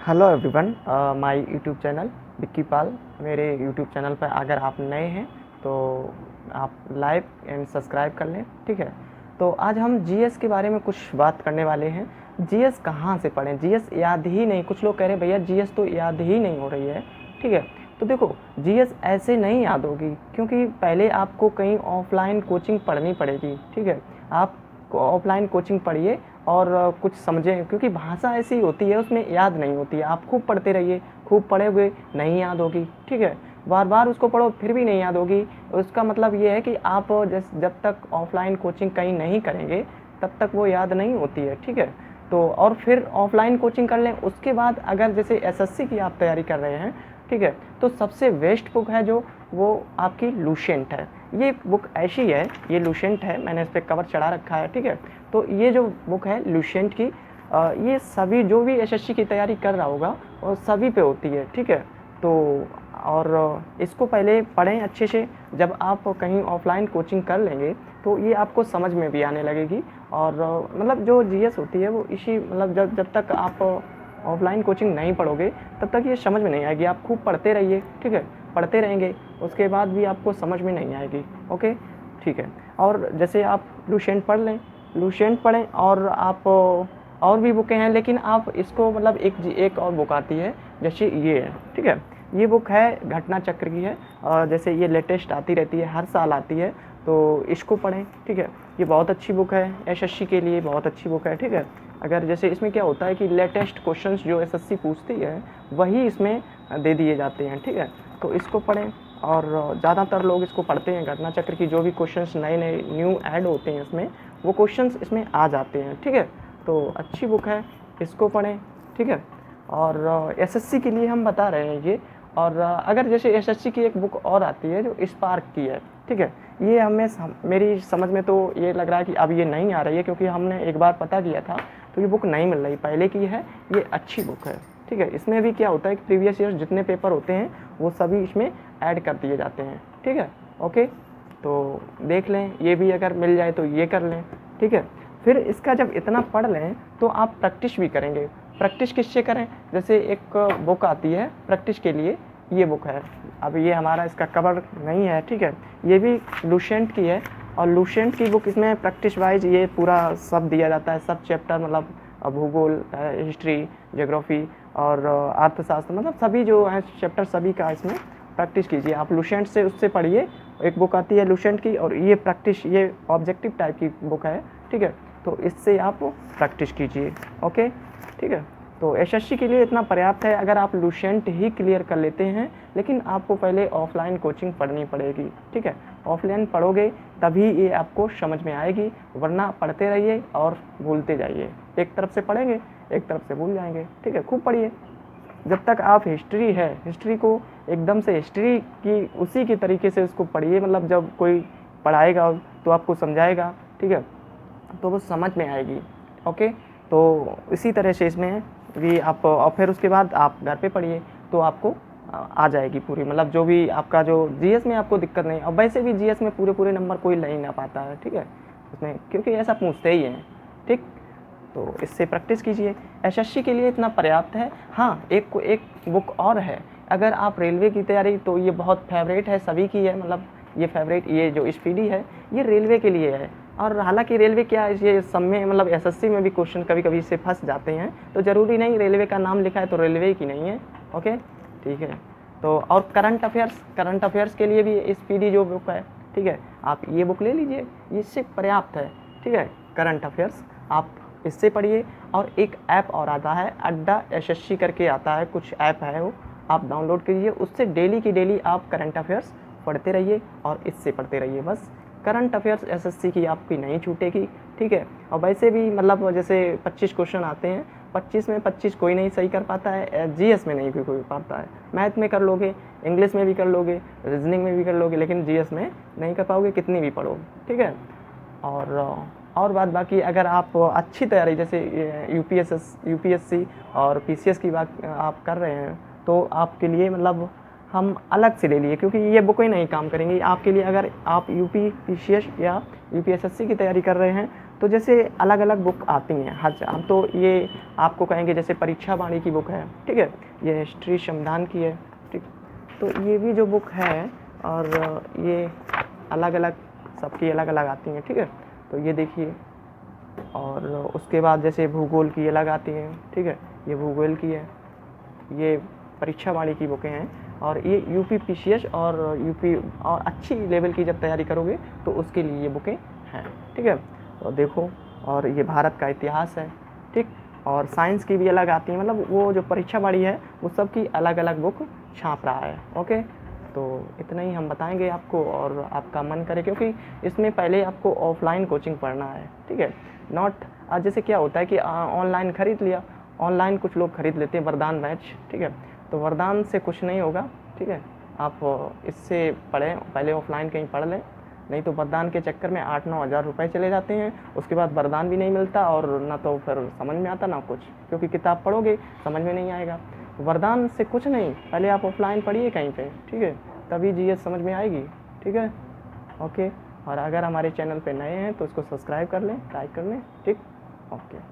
Hello everyone, my YouTube channel Vicky Pal. मेरे YouTube channel पर अगर आप नए हैं तो आप लाइक एंड सब्सक्राइब कर लें, ठीक है। तो आज हम जीएस के बारे में कुछ बात करने वाले हैं। जीएस कहाँ से पढ़ें, जीएस याद ही नहीं, कुछ लोग कह रहे हैं भैया जीएस तो याद ही नहीं हो रही है, ठीक है। तो देखो, जीएस ऐसे नहीं याद होगी, क्योंकि पहले आपको कहीं ऑफलाइन कोचिंग पढ़नी पड़ेगी, ठीक है। आप ऑफलाइन कोचिंग पढ़िए और कुछ समझें, क्योंकि भाषा ऐसी होती है उसमें याद नहीं होती है। आप खूब पढ़ते रहिए, खूब पढ़े हुए नहीं याद होगी, ठीक है। बार बार उसको पढ़ो फिर भी नहीं याद होगी। उसका मतलब ये है कि आप जब तक ऑफलाइन कोचिंग कहीं नहीं करेंगे तब तक वो याद नहीं होती है, ठीक है। तो और फिर ऑफलाइन कोचिंग कर लें, उसके बाद अगर जैसे एसएससी की आप तैयारी कर रहे हैं, ठीक है, तो सबसे बेस्ट बुक है जो वो आपकी लुसेंट है। ये बुक ऐसी है, ये लुसेंट है, मैंने इस पर कवर चढ़ा रखा है, ठीक है। तो ये जो बुक है लुसेंट की, ये सभी जो भी एसएससी की तैयारी कर रहा होगा और सभी पे होती है, ठीक है। तो और इसको पहले पढ़ें अच्छे से। जब आप कहीं ऑफलाइन कोचिंग कर लेंगे तो ये आपको समझ में भी आने लगेगी। और मतलब जो जीएस होती है वो इसी मतलब जब जब तक आप ऑफलाइन कोचिंग नहीं पढ़ोगे तब तक ये समझ में नहीं आएगी। आप खूब पढ़ते रहिए, ठीक है, पढ़ते रहेंगे, उसके बाद भी आपको समझ में नहीं आएगी, ओके, ठीक है। और जैसे आप लुसेंट पढ़ लें, लुसेंट पढ़ें, और आप और भी बुकें हैं, लेकिन आप इसको मतलब एक और बुक आती है जैसे ये है, ठीक है। ये बुक है घटना चक्र की है, और जैसे ये लेटेस्ट आती रहती है, हर साल आती है, तो इसको पढ़ें, ठीक है। ये बहुत अच्छी बुक है, एसएससी के लिए बहुत अच्छी बुक है, ठीक है। अगर जैसे इसमें क्या होता है कि लेटेस्ट क्वेश्चंस जो एसएससी पूछती है वही इसमें दे दिए जाते हैं, ठीक है। तो इसको पढ़ें, और ज़्यादातर लोग इसको पढ़ते हैं। घटना चक्र की जो भी क्वेश्चंस नए नए न्यू ऐड होते हैं इसमें, वो क्वेश्चंस इसमें आ जाते हैं, ठीक है। तो अच्छी बुक है, इसको पढ़ें, ठीक है। और एसएससी के लिए हम बता रहे हैं ये। और अगर जैसे एसएससी की एक बुक और आती है जो स्पार्क की है, ठीक है। ये मेरी समझ में तो ये लग रहा है कि अब ये नहीं आ रही है, क्योंकि हमने एक बार पता किया था तो ये बुक नहीं मिल रही, पहले की है। ये अच्छी बुक है, ठीक है। इसमें भी क्या होता है कि प्रीवियस ईयर जितने पेपर होते हैं वो सभी इसमें ऐड कर दिए जाते हैं, ठीक है, ओके। तो देख लें, ये भी अगर मिल जाए तो ये कर लें, ठीक है। फिर इसका जब इतना पढ़ लें तो आप प्रैक्टिस भी करेंगे। प्रैक्टिस किससे करें, जैसे एक बुक आती है प्रैक्टिस के लिए, ये बुक है। अब ये हमारा इसका कवर नहीं है, ठीक है। ये भी लुसेंट की है, और लुसेंट की बुक इसमें प्रैक्टिस वाइज ये पूरा सब दिया जाता है, सब चैप्टर, मतलब भूगोल, हिस्ट्री, ज्योग्राफी और अर्थशास्त्र, मतलब सभी जो है चैप्टर सभी का इसमें प्रैक्टिस कीजिए। आप लुसेंट से उससे पढ़िए, एक बुक आती है लुसेंट की, और ये प्रैक्टिस, ये ऑब्जेक्टिव टाइप की बुक है, ठीक है। तो इससे आप प्रैक्टिस कीजिए, ओके, ठीक है। तो एसएससी के लिए इतना पर्याप्त है अगर आप लुसेंट ही क्लियर कर लेते हैं, लेकिन आपको पहले ऑफलाइन कोचिंग पढ़नी पड़ेगी, ठीक है। ऑफलाइन पढ़ोगे तभी ये आपको समझ में आएगी, वरना पढ़ते रहिए और भूलते जाइए। एक तरफ से पढ़ेंगे, एक तरफ से भूल जाएंगे, ठीक है। खूब पढ़िए। जब तक आप हिस्ट्री है, हिस्ट्री को एकदम से हिस्ट्री की उसी के तरीके से उसको पढ़िए, मतलब जब कोई पढ़ाएगा तो आपको समझाएगा, ठीक है, तो वो समझ में आएगी, ओके। तो इसी तरह से इसमें भी आप, और फिर उसके बाद आप घर पे पढ़िए तो आपको आ जाएगी पूरी, मतलब जो भी आपका जो जीएस में आपको दिक्कत नहीं। और वैसे भी जीएस में पूरे पूरे नंबर कोई ले ना पाता है, ठीक है, उसमें, क्योंकि ऐसा पूछते ही हैं, ठीक। तो इससे प्रैक्टिस कीजिए, एसएससी के लिए इतना पर्याप्त है। हाँ, एक बुक और है, अगर आप रेलवे की तैयारी, तो ये बहुत फेवरेट है, सभी की है, मतलब ये फेवरेट, ये जो स्पीडी है ये रेलवे के लिए है। और हालांकि रेलवे क्या है, ये सब में मतलब एसएससी में भी क्वेश्चन कभी कभी से फंस जाते हैं, तो ज़रूरी नहीं रेलवे का नाम लिखा है तो रेलवे की नहीं है, ओके, ठीक है। तो और करंट अफेयर्स के लिए भी स्पीडी जो बुक है, ठीक है, आप ये बुक ले लीजिए, इससे पर्याप्त है, ठीक है। करंट अफेयर्स आप इससे पढ़िए। और एक ऐप और आता है, अड्डा एसएससी करके आता है, कुछ ऐप है वो, आप डाउनलोड कीजिए, उससे डेली की डेली आप करंट अफेयर्स पढ़ते रहिए और इससे पढ़ते रहिए। बस करंट अफेयर्स एसएससी की आपकी नहीं छूटेगी, ठीक है। और वैसे भी मतलब जैसे 25 क्वेश्चन आते हैं, 25 में 25 कोई नहीं सही कर पाता है, जीएस में नहीं कोई पाता है। मैथ में कर लोगे, इंग्लिश में भी कर लोगे, रीजनिंग में भी कर लोगे, लेकिन जीएस में नहीं कर पाओगे, कितनी भी पढ़ो, ठीक है। और बात बाकी, अगर आप अच्छी तैयारी जैसे यूपीएससी और पीसीएस की बात आप कर रहे हैं, तो आपके लिए मतलब हम अलग से ले लिए, क्योंकि ये बुक ही नहीं काम करेंगी आपके लिए। अगर आप यूपी पीसीएस या यूपीएससी की तैयारी कर रहे हैं तो जैसे अलग अलग बुक आती हैं, हम तो ये आपको कहेंगे जैसे परीक्षा वाणी की बुक है, ठीक है, ये हिस्ट्री संविधान की है, ठीक। तो ये भी जो बुक है और ये अलग अलग सबकी अलग अलग आती हैं, ठीक है। तो ये देखिए, और उसके बाद जैसे भूगोल की अलग आती हैं, ठीक है, ये भूगोल की है, ये परीक्षा वाणी की बुकें हैं। और ये यूपी पीसीएस और यूपी और अच्छी लेवल की जब तैयारी करोगे तो उसके लिए ये बुकें हैं, ठीक है। तो देखो, और ये भारत का इतिहास है, ठीक। और साइंस की भी अलग आती है, मतलब वो जो परीक्षा वाणी है वो सब की अलग अलग बुक छाप रहा है, ओके। तो इतना ही हम बताएंगे आपको, और आपका मन करे, क्योंकि इसमें पहले आपको ऑफलाइन कोचिंग पढ़ना है, ठीक है। नॉट जैसे क्या होता है कि ऑनलाइन खरीद लिया, ऑनलाइन कुछ लोग खरीद लेते हैं वरदान बैच, ठीक है। तो वरदान से कुछ नहीं होगा, ठीक है। आप इससे पढ़ें, पहले ऑफलाइन कहीं पढ़ लें, नहीं तो वरदान के चक्कर में 8-9 हज़ार रुपये चले जाते हैं, उसके बाद वरदान भी नहीं मिलता और ना तो फिर समझ में आता ना कुछ, क्योंकि किताब पढ़ोगे समझ में नहीं आएगा। वरदान से कुछ नहीं, पहले आप ऑफलाइन पढ़िए कहीं पे, ठीक है, तभी जीएस समझ में आएगी, ठीक है, ओके। और अगर हमारे चैनल पे नए हैं तो उसको सब्सक्राइब कर लें, लाइक कर लें, ठीक, ओके।